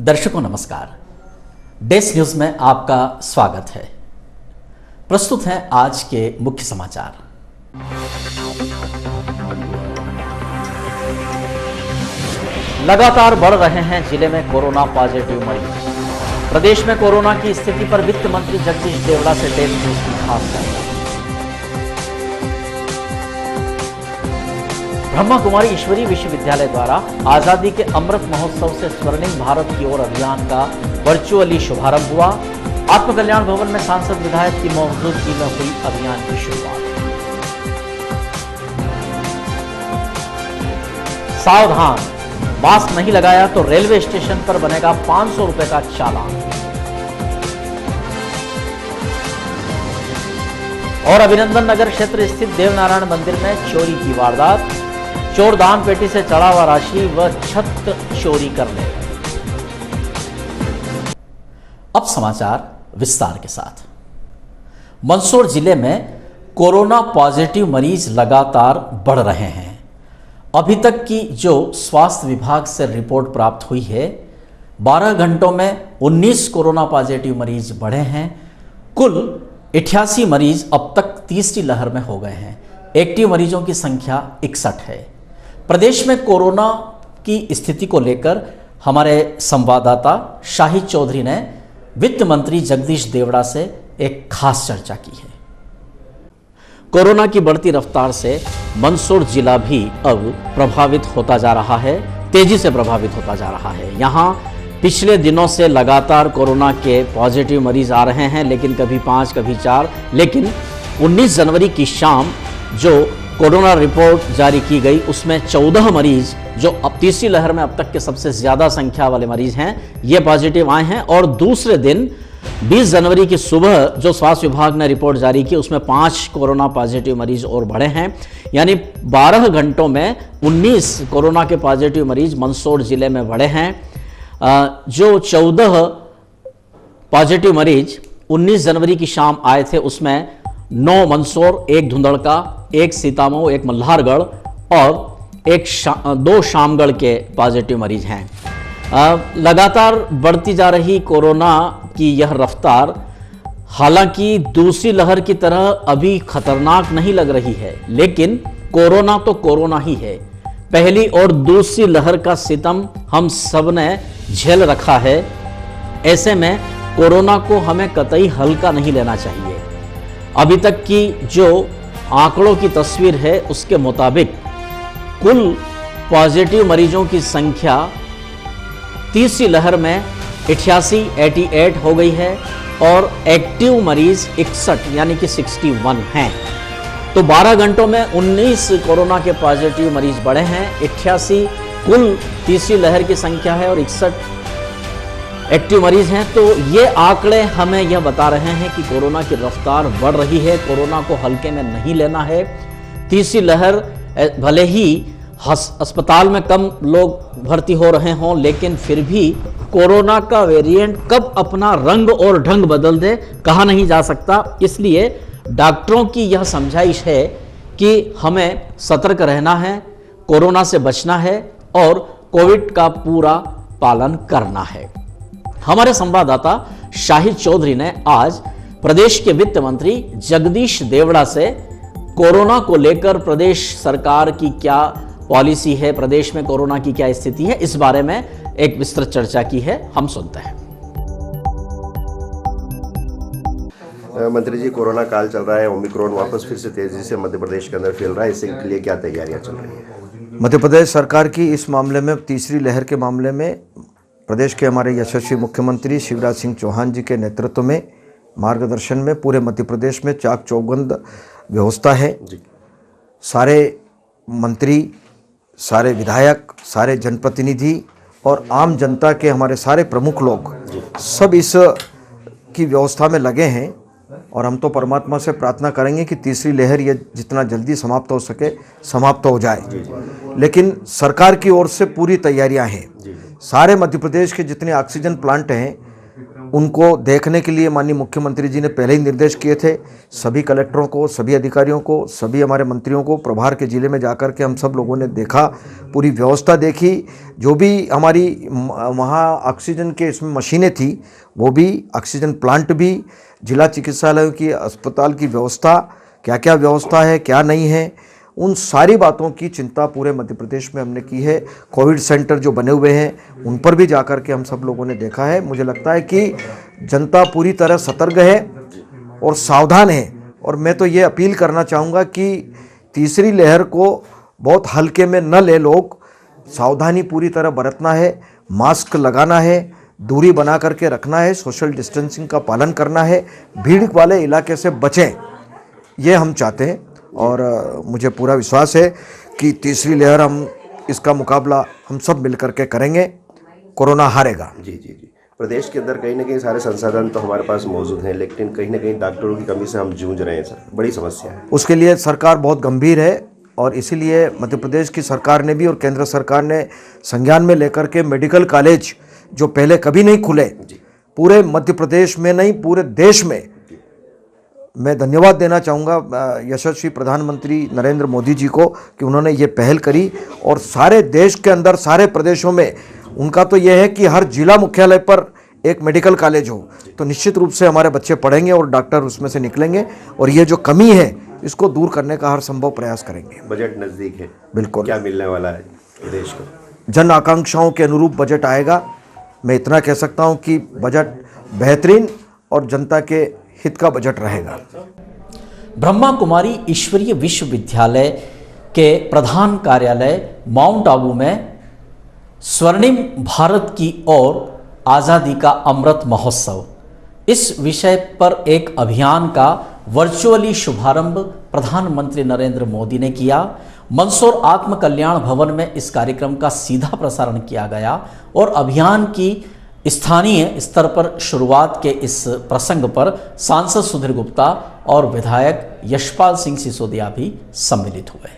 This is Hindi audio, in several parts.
दर्शकों नमस्कार। डेस्क न्यूज में आपका स्वागत है। प्रस्तुत हैं आज के मुख्य समाचार। लगातार बढ़ रहे हैं जिले में कोरोना पॉजिटिव मरीज। प्रदेश में कोरोना की स्थिति पर वित्त मंत्री जगदीश देवड़ा से डेस्क न्यूज की खास चर्चा। ब्रह्मा कुमारी ईश्वरी विश्वविद्यालय द्वारा आजादी के अमृत महोत्सव से स्वर्णिम भारत की ओर अभियान का वर्चुअली शुभारंभ हुआ। आत्म कल्याण भवन में सांसद विधायक की मौजूदगी में हुई अभियान की शुरुआत। सावधान, मास्क नहीं लगाया तो रेलवे स्टेशन पर बनेगा 500 रुपए का चालान। और अभिनंदन नगर क्षेत्र स्थित देवनारायण मंदिर में चोरी की वारदात। चोर दान पेटी से चढ़ा हुआ राशि व छत चोरी कर ले। अब समाचार विस्तार के साथ। मंदसौर जिले में कोरोना पॉजिटिव मरीज लगातार बढ़ रहे हैं। अभी तक की जो स्वास्थ्य विभाग से रिपोर्ट प्राप्त हुई है, 12 घंटों में 19 कोरोना पॉजिटिव मरीज बढ़े हैं। कुल 88 मरीज अब तक तीसरी लहर में हो गए हैं। एक्टिव मरीजों की संख्या 61 है। प्रदेश में कोरोना की स्थिति को लेकर हमारे संवाददाता शाहिद चौधरी ने वित्त मंत्री जगदीश देवड़ा से एक खास चर्चा की है। कोरोना की बढ़ती रफ्तार से मंदसौर जिला भी अब प्रभावित होता जा रहा है, तेजी से प्रभावित होता जा रहा है। यहाँ पिछले दिनों से लगातार कोरोना के पॉजिटिव मरीज आ रहे हैं, लेकिन कभी 5 कभी 4। लेकिन 19 जनवरी की शाम जो कोरोना रिपोर्ट जारी की गई, उसमें 14 मरीज जो अब तीसरी लहर में अब तक के सबसे ज्यादा संख्या वाले मरीज हैं, ये पॉजिटिव आए हैं। और दूसरे दिन 20 जनवरी की सुबह जो स्वास्थ्य विभाग ने रिपोर्ट जारी की, उसमें 5 कोरोना पॉजिटिव मरीज और बढ़े हैं। यानी 12 घंटों में 19 कोरोना के पॉजिटिव मरीज मंदसौर जिले में बढ़े हैं। जो 14 पॉजिटिव मरीज 19 जनवरी की शाम आए थे, उसमें 9 मंदसौर, 1 धुंधड़का, 1 सीतामऊ, 1 मल्हारगढ़ और 2 शामगढ़ के पॉजिटिव मरीज हैं। लगातार बढ़ती जा रही कोरोना की यह रफ्तार हालांकि दूसरी लहर की तरह अभी खतरनाक नहीं लग रही है, लेकिन कोरोना तो कोरोना ही है। पहली और दूसरी लहर का सितम हम सब ने झेल रखा है। ऐसे में कोरोना को हमें कतई हल्का नहीं लेना चाहिए। अभी तक की जो आंकड़ों की तस्वीर है, उसके मुताबिक कुल पॉजिटिव मरीजों की संख्या तीसरी लहर में 88 हो गई है और एक्टिव मरीज 61 यानी कि 61 हैं। तो 12 घंटों में 19 कोरोना के पॉजिटिव मरीज बढ़े हैं। 88 कुल तीसरी लहर की संख्या है और 61 एक्टिव मरीज हैं। तो ये आंकड़े हमें यह बता रहे हैं कि कोरोना की रफ्तार बढ़ रही है। कोरोना को हल्के में नहीं लेना है। तीसरी लहर भले ही अस्पताल में कम लोग भर्ती हो रहे हों, लेकिन फिर भी कोरोना का वेरिएंट कब अपना रंग और ढंग बदल दे कहा नहीं जा सकता। इसलिए डॉक्टरों की यह समझाइश है कि हमें सतर्क रहना है, कोरोना से बचना है और कोविड का पूरा पालन करना है। हमारे संवाददाता शाहिद चौधरी ने आज प्रदेश के वित्त मंत्री जगदीश देवड़ा से कोरोना को लेकर प्रदेश सरकार की क्या पॉलिसी है, प्रदेश में कोरोना की क्या स्थिति है, इस बारे में एक विस्तृत चर्चा की है। हम सुनते हैं। मंत्री जी, कोरोना काल चल रहा है, ओमिक्रॉन वापस फिर से तेजी से मध्य प्रदेश के अंदर फैल रहा है, इसके लिए क्या तैयारियां चल रही हैं? मध्य प्रदेश सरकार की इस मामले में, तीसरी लहर के मामले में, प्रदेश के हमारे यशस्वी मुख्यमंत्री शिवराज सिंह चौहान जी के नेतृत्व में, मार्गदर्शन में पूरे मध्य प्रदेश में चाक चौबंद व्यवस्था है। सारे मंत्री, सारे विधायक, सारे जनप्रतिनिधि और आम जनता के हमारे सारे प्रमुख लोग सब इस की व्यवस्था में लगे हैं। और हम तो परमात्मा से प्रार्थना करेंगे कि तीसरी लहर ये जितना जल्दी समाप्त हो सके समाप्त हो जाए। लेकिन सरकार की ओर से पूरी तैयारियां हैं। सारे मध्य प्रदेश के जितने ऑक्सीजन प्लांट हैं उनको देखने के लिए माननीय मुख्यमंत्री जी ने पहले ही निर्देश किए थे। सभी कलेक्टरों को, सभी अधिकारियों को, सभी हमारे मंत्रियों को प्रभार के ज़िले में जाकर के हम सब लोगों ने देखा, पूरी व्यवस्था देखी। जो भी हमारी वहाँ ऑक्सीजन के इसमें मशीनें थी, वो भी, ऑक्सीजन प्लांट भी, जिला चिकित्सालयों की, अस्पताल की व्यवस्था, क्या क्या व्यवस्था है, क्या नहीं है, उन सारी बातों की चिंता पूरे मध्य प्रदेश में हमने की है। कोविड सेंटर जो बने हुए हैं उन पर भी जाकर के हम सब लोगों ने देखा है। मुझे लगता है कि जनता पूरी तरह सतर्क है और सावधान है। और मैं तो ये अपील करना चाहूँगा कि तीसरी लहर को बहुत हल्के में न ले लोग, सावधानी पूरी तरह बरतना है, मास्क लगाना है, दूरी बना करके रखना है, सोशल डिस्टेंसिंग का पालन करना है, भीड़ वाले इलाके से बचें, ये हम चाहते हैं। और मुझे पूरा विश्वास है कि तीसरी लहर हम इसका मुकाबला हम सब मिलकर के करेंगे, कोरोना हारेगा। जी जी जी। प्रदेश के अंदर कहीं ना कहीं सारे संसाधन तो हमारे पास मौजूद हैं, लेकिन कहीं ना कहीं डॉक्टरों की कमी से हम जूझ रहे हैं सर, बड़ी समस्या है। उसके लिए सरकार बहुत गंभीर है और इसीलिए मध्य प्रदेश की सरकार ने भी और केंद्र सरकार ने संज्ञान में लेकर के मेडिकल कॉलेज जो पहले कभी नहीं खुले, पूरे मध्य प्रदेश में नहीं पूरे देश में, मैं धन्यवाद देना चाहूँगा यशस्वी प्रधानमंत्री नरेंद्र मोदी जी को कि उन्होंने ये पहल करी। और सारे देश के अंदर, सारे प्रदेशों में उनका तो ये है कि हर जिला मुख्यालय पर एक मेडिकल कॉलेज हो, तो निश्चित रूप से हमारे बच्चे पढ़ेंगे और डॉक्टर उसमें से निकलेंगे और ये जो कमी है इसको दूर करने का हर संभव प्रयास करेंगे। बजट नज़दीक है, बिल्कुल, क्या मिलने वाला है प्रदेश को? जन आकांक्षाओं के अनुरूप बजट आएगा। मैं इतना कह सकता हूँ कि बजट बेहतरीन और जनता के हित का बजट रहेगा। ब्रह्मा कुमारी ईश्वरीय विश्वविद्यालय के प्रधान कार्यालय माउंट आबू में स्वर्णिम भारत की ओर आज़ादी का अमृत महोत्सव, इस विषय पर एक अभियान का वर्चुअली शुभारंभ प्रधानमंत्री नरेंद्र मोदी ने किया। मंदसौर आत्म कल्याण भवन में इस कार्यक्रम का सीधा प्रसारण किया गया और अभियान की स्थानीय स्तर पर शुरुआत के इस प्रसंग पर सांसद सुधीर गुप्ता और विधायक यशपाल सिंह सिसोदिया भी सम्मिलित हुए।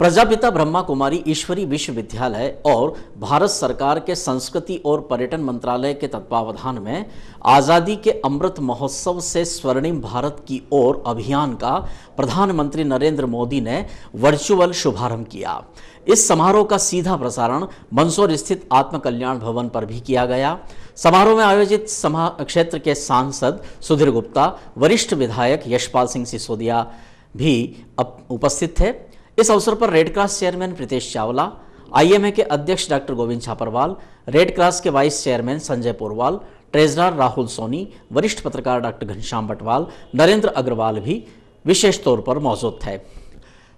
प्रजापिता ब्रह्मा कुमारी ईश्वरी विश्वविद्यालय और भारत सरकार के संस्कृति और पर्यटन मंत्रालय के तत्वावधान में आज़ादी के अमृत महोत्सव से स्वर्णिम भारत की ओर अभियान का प्रधानमंत्री नरेंद्र मोदी ने वर्चुअल शुभारंभ किया। इस समारोह का सीधा प्रसारण मंदसौर स्थित आत्म कल्याण भवन पर भी किया गया। समारोह में आयोजित क्षेत्र के सांसद सुधीर गुप्ता, वरिष्ठ विधायक यशपाल सिंह सिसोदिया भी उपस्थित थे। इस अवसर पर red cross chairman Pritesh Chawla, IMA के अध्यक्ष doctor Govind Chhaparwal, red cross के vice chairman Sanjay Porwal, treasurer Rahul Soni, वरिष्ठ पत्रकार डॉक्टर घनश्याम बटवाल, नरेंद्र अग्रवाल भी विशेष तौर पर मौजूद थे।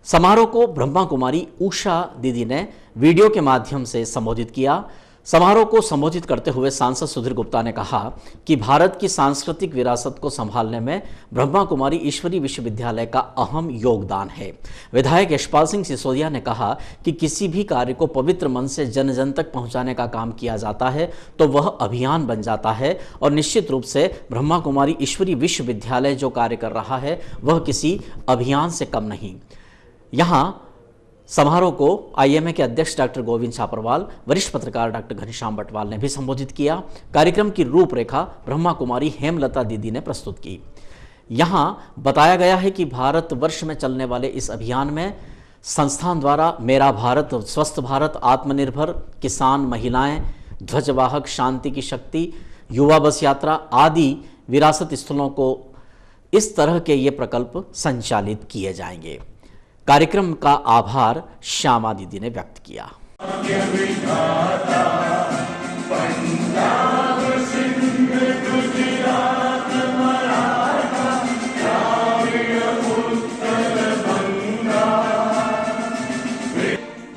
समारोह को ब्रह्मा कुमारी उषा दीदी ने वीडियो के माध्यम से संबोधित किया। समारोह को संबोधित करते हुए सांसद सुधीर गुप्ता ने कहा कि भारत की सांस्कृतिक विरासत को संभालने में ब्रह्मा कुमारी ईश्वरी विश्वविद्यालय का अहम योगदान है। विधायक यशपाल सिंह सिसोदिया ने कहा कि किसी भी कार्य को पवित्र मन से जन जन तक पहुंचाने का काम किया जाता है तो वह अभियान बन जाता है और निश्चित रूप से ब्रह्मा कुमारी ईश्वरी विश्वविद्यालय जो कार्य कर रहा है वह किसी अभियान से कम नहीं। यहाँ समारोह को आईएमए के अध्यक्ष डॉक्टर गोविंद छापरवाल, वरिष्ठ पत्रकार डॉक्टर घनश्याम बटवाल ने भी संबोधित किया। कार्यक्रम की रूपरेखा ब्रह्मा कुमारी हेमलता दीदी ने प्रस्तुत की। यहाँ बताया गया है कि भारतवर्ष में चलने वाले इस अभियान में संस्थान द्वारा मेरा भारत, स्वस्थ भारत, आत्मनिर्भर, किसान, महिलाएं, ध्वजवाहक, शांति की शक्ति, युवा बस यात्रा आदि विरासत स्थलों को इस तरह के ये प्रकल्प संचालित किए जाएंगे। कार्यक्रम का आभार श्यामा दीदी ने व्यक्त किया।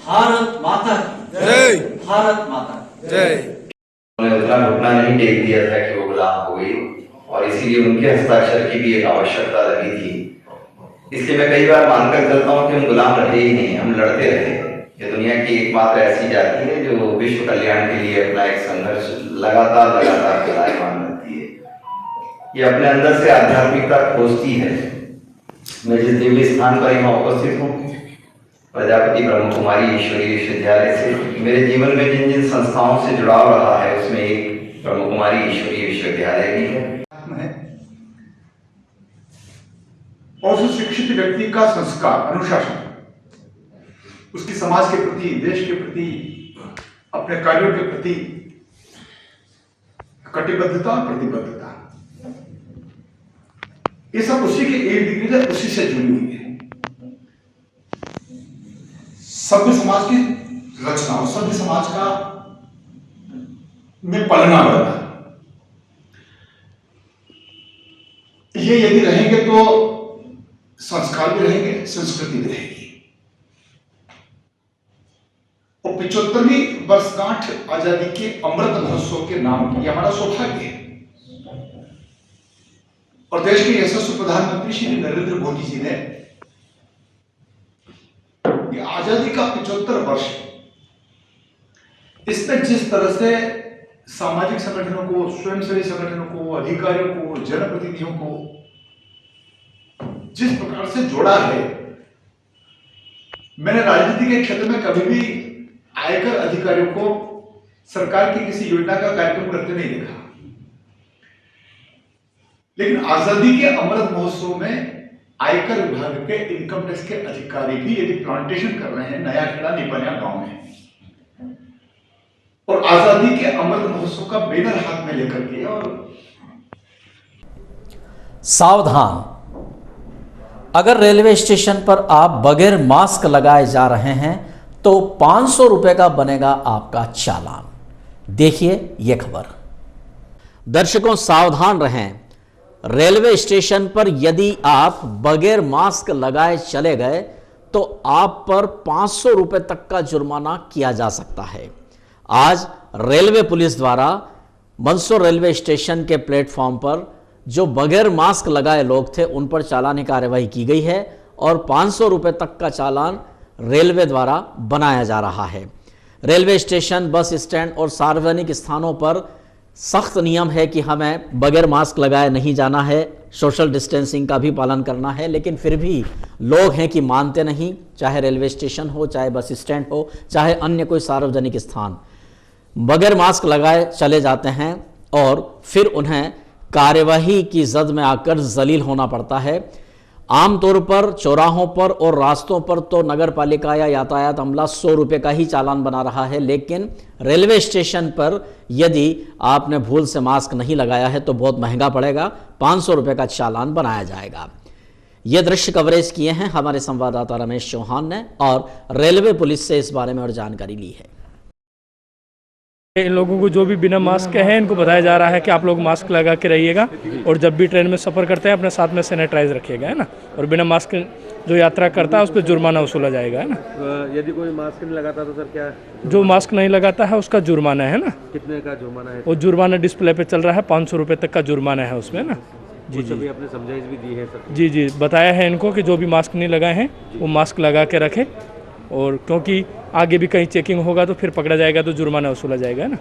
भारत माता की जय, भारत माता की जय। उन्होंने उतना घुटना नहीं टेक दिया था कि वो गुलाम हो गई और इसीलिए उनके हस्ताक्षर की भी एक आवश्यकता लगी थी। इसलिए मैं कई बार मानकर चलता हूँ कि हम गुलाम रहे ही नहीं, हम लड़ते रहे। ये दुनिया की एकमात्र ऐसी जाति है जो विश्व कल्याण के लिए अपना एक संघर्ष लगातार चलायमान रहती है। ये अपने अंदर से आध्यात्मिकता खोजती है। मैं जिस दिव्य स्थान पर यहाँ उपस्थित हूँ, प्रजापति ब्रह्म कुमारी ईश्वरी विश्वविद्यालय से, मेरे जीवन में जिन जिन संस्थाओं से जुड़ाव रहा है उसमें एक ब्रह्म कुमारी ईश्वरीय विश्वविद्यालय भी है। है और उस शिक्षित व्यक्ति का संस्कार, अनुशासन, उसकी समाज के प्रति, देश के प्रति, अपने कार्यों के प्रति कटिबद्धता और प्रतिबद्धता, ये सब उसी के इर्द गिर्द, उसी से जुड़ी हुई है। सभ्य समाज की रचना और सभ्य समाज का में पलना बढ़ना, ये यदि रहेंगे तो संस्कार भी रहेंगे, संस्कृति भी रहेगी। और 75वीं वर्षगांठ आजादी के अमृत महोत्सव के नाम की हमारा सौभाग्य है। और देश के यशस्वी प्रधानमंत्री श्री नरेंद्र मोदी जी ने ये आजादी का 75 वर्ष, इसमें जिस तरह से सामाजिक संगठनों को, स्वयंसेवी संगठनों को, अधिकारियों को, जनप्रतिनिधियों को जिस प्रकार से जोड़ा है, मैंने राजनीति के क्षेत्र में कभी भी आयकर अधिकारियों को सरकार की किसी योजना का कार्यक्रम करते नहीं देखा। लेकिन आजादी के अमृत महोत्सव में आयकर विभाग के, इनकम टैक्स के अधिकारी भी यदि प्लांटेशन कर रहे हैं नया खेड़ा निपनिया गांव में, और आजादी के अमृत महोत्सव का बैनर हाथ में लेकर के, और सावधान, अगर रेलवे स्टेशन पर आप बगैर मास्क लगाए जा रहे हैं तो 500 रुपए का बनेगा आपका चालान। देखिए यह खबर। दर्शकों सावधान रहें, रेलवे स्टेशन पर यदि आप बगैर मास्क लगाए चले गए तो आप पर 500 रुपए तक का जुर्माना किया जा सकता है। आज रेलवे पुलिस द्वारा मंदसौर रेलवे स्टेशन के प्लेटफॉर्म पर जो बगैर मास्क लगाए लोग थे उन पर चालानी कार्रवाई की गई है और 500 रुपए तक का चालान रेलवे द्वारा बनाया जा रहा है। रेलवे स्टेशन, बस स्टैंड और सार्वजनिक स्थानों पर सख्त नियम है कि हमें बगैर मास्क लगाए नहीं जाना है, सोशल डिस्टेंसिंग का भी पालन करना है, लेकिन फिर भी लोग हैं कि मानते नहीं, चाहे रेलवे स्टेशन हो, चाहे बस स्टैंड हो, चाहे अन्य कोई सार्वजनिक स्थान, बगैर मास्क लगाए चले जाते हैं और फिर उन्हें कार्यवाही की जद में आकर जलील होना पड़ता है। आमतौर पर चौराहों पर और रास्तों पर तो नगर पालिका या यातायात अमला 100 रुपये का ही चालान बना रहा है, लेकिन रेलवे स्टेशन पर यदि आपने भूल से मास्क नहीं लगाया है तो बहुत महंगा पड़ेगा, 500 रुपये का चालान बनाया जाएगा। ये दृश्य कवरेज किए हैं हमारे संवाददाता रमेश चौहान ने और रेलवे पुलिस से इस बारे में और जानकारी ली है। इन लोगों को जो भी बिना मास्क के हैं इनको बताया जा रहा है कि आप लोग मास्क लगा के रहिएगा और जब भी ट्रेन में सफ़र करते हैं अपने साथ में सैनिटाइज रखिएगा, है ना। और बिना मास्क जो यात्रा करता है उस पर जुर्माना वसूला जाएगा, है ना। यदि कोई मास्क नहीं लगाता तो सर क्या? जो मास्क नहीं लगाता है उसका जुर्माना है ना। कितने का जुर्माना है? वो जुर्माना डिस्प्ले पे चल रहा है, 500 रुपये तक का जुर्माना है उसमें ना। जी जी, अभी आपने समझाइश भी दी है सर? जी जी, बताया है इनको कि जो भी मास्क नहीं लगाए हैं वो मास्क लगा के रखें, और क्योंकि आगे भी कहीं चेकिंग होगा तो फिर पकड़ा जाएगा तो जुर्माना वसूला जाएगा, है ना।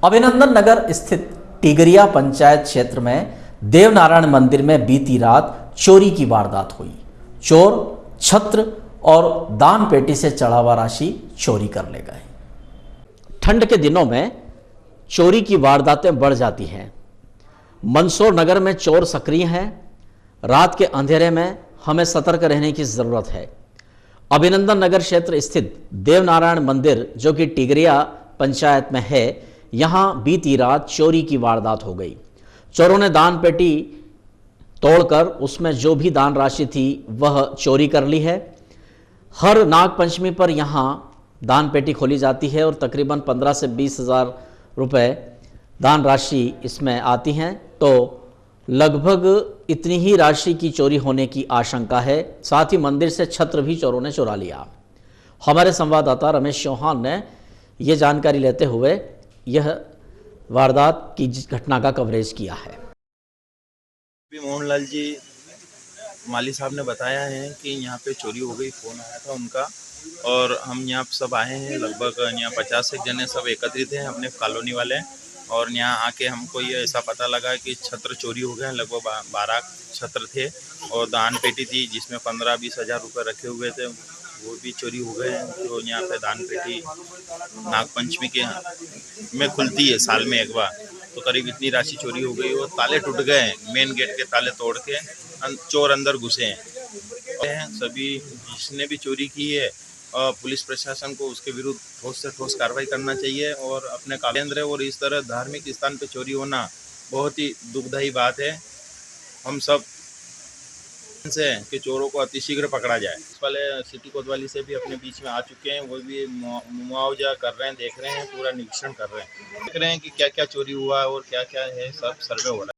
अभिनंदन नगर स्थित टिगरिया पंचायत क्षेत्र में देवनारायण मंदिर में बीती रात चोरी की वारदात हुई। चोर छत्र और दान पेटी से चढ़ा हुआ राशि चोरी कर ले गए। ठंड के दिनों में चोरी की वारदातें बढ़ जाती हैं। मंदसौर नगर में चोर सक्रिय हैं। रात के अंधेरे में हमें सतर्क रहने की जरूरत है। अभिनंदन नगर क्षेत्र स्थित देवनारायण मंदिर जो कि टिगरिया पंचायत में है, यहां बीती रात चोरी की वारदात हो गई। चोरों ने दान पेटी तोड़कर उसमें जो भी दान राशि थी वह चोरी कर ली है। हर नाग पंचमी पर यहां दान पेटी खोली जाती है और तकरीबन 15 से 20 हज़ार रुपये दान राशि इसमें आती हैं, तो लगभग इतनी ही राशि की चोरी होने की आशंका है। साथ ही मंदिर से छत्र भी चोरों ने चुरा लिया। हमारे संवाददाता रमेश चौहान ने यह जानकारी लेते हुए यह वारदात की घटना का कवरेज किया है। मोहनलाल जी माली साहब ने बताया है कि यहाँ पे चोरी हो गई, फ़ोन आया था उनका और हम यहाँ सब आए हैं। लगभग यहाँ 50 एक जने सब एकत्रित हैं अपने कॉलोनी वाले, और यहाँ आके हमको ये ऐसा पता लगा कि छत्र चोरी हो गए हैं। लगभग 12 छत्र थे और दान पेटी थी जिसमें 15-20 हज़ार रुपये रखे हुए थे, वो भी चोरी हो गए हैं। तो यहाँ पे दान पेटी नागपंचमी के में खुलती है साल में एक बार, तो करीब इतनी राशि चोरी हो गई और ताले टूट गए हैं, मेन गेट के ताले तोड़ के चोर अंदर घुसे हैं। सभी जिसने भी चोरी की है पुलिस प्रशासन को उसके विरुद्ध ठोस से ठोस कार्रवाई करना चाहिए और अपने केंद्र और इस तरह धार्मिक स्थान पे चोरी होना बहुत ही दुखदायी बात है। हम सब से कि चोरों को अतिशीघ्र पकड़ा जाए। इस वाले सिटी कोतवाली से भी अपने बीच में आ चुके हैं, वो भी मुआवजा कर रहे हैं, देख रहे हैं, पूरा निरीक्षण कर रहे हैं, देख रहे हैं कि क्या क्या चोरी हुआ और क्या क्या है, सब सर्वे हो रहा है।